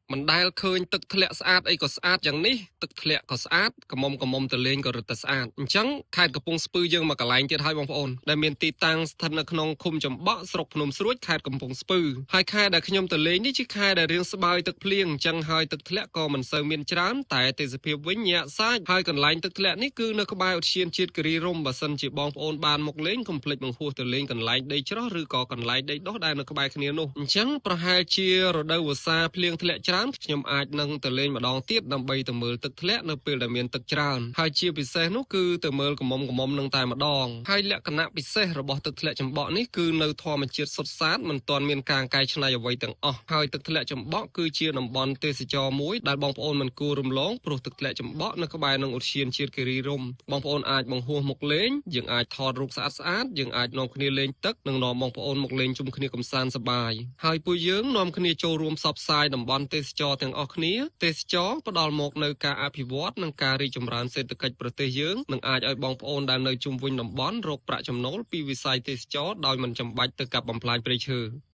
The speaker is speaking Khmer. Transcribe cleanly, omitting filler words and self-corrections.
Mình đai khơi tức thẹn sát ấy có sát chẳng ní tức thẹn có sát cầm mồm từ lên có rực sát chẳng khai cái pung spư dương mà cả lạnh chết hai bông ôn đại miền tây tăng thân ởក្នុងคุំចំបក់ស្រុកភ្នំស្រួយខេត្តកំពង់ស្ពឺហើយខេត្តដែលខ្ញុំទៅលេងនេះជាខេត្តដែលរៀងស្បើយទឹកភ្លៀងចឹងហើយទឹកធ្លាក់ក៏មិនសូវមានច្រើនតែទេសភាពវិញញាក់សាច់ហើយកន្លែងទឹកធ្លាក់នេះគឺនៅក្បែរឧទ្យានជាតិគិរីរម្យបើសិនជាបងប្អូនបានមកលេងកុំភ្លេចបង្ហោះទៅលេងកន្លែងដីច្រោះឬក៏កន្លែងដីដុះដែលនៅក្បែរគ្នានោះអញ្ចឹងប្រហែលជារដូវវស្សាភ្លៀងធ្លាក់ច្រើនខ្ញុំអាចនឹងទៅលេងម្ដងទៀតដើម្បីទៅមើលទឹកធ្លាក់នៅពេលដែលមានទឹកច្រើនហើយជាពិសេសនោះគឺទៅមើលកំមុំនឹងតែម្ដងហើយលក្ខណៈពិសេសរបស់ទឹកធ្លាក់ចំបក់នេះគឺនៅធម្មជាតិសុទ្ធសាធមិនទាន់មានការកែច្នៃអ្វីទាំងអស់ហើយទឹកធ្លាក់ចំបក់គឺជាតំបន់ទេសចរមួយដែលបងប្អូនមិនគួររំលងព្រោះទឹកធ្លាក់ចំបក់នៅក្បែរនឹងឧទ្យានជាតិគិរីរម្យបងប្អូនអាចបង្ហោះមកលេងយើងអាចថតរូបស្អាតយើងអាចនាំគ្នាលេងទឹកនិងនាំបងប្អូនមកលេងជុំគ្នាកម្សាន្តសប្បាយហើយពួកយើងនាំគ្នាចូលរួមផ្សព្វផ្សាយតំបន់ទេសចរទាំងអស់គ្នាទេសចរផ្ដល់មកនៅការអភិវឌ្ឍនិងការរីកចម្រើនសេដ្ឋកិច្ចប្រទេសយើងនិងអាចឲ្យបងប្អូនដែលនៅជុំវិញតំបន់រកប្រាក់ចំណូលពីវិស័យទេសចរដោយមិនចាំបាច់ទៅកាប់បំផ្លាញព្រៃឈើ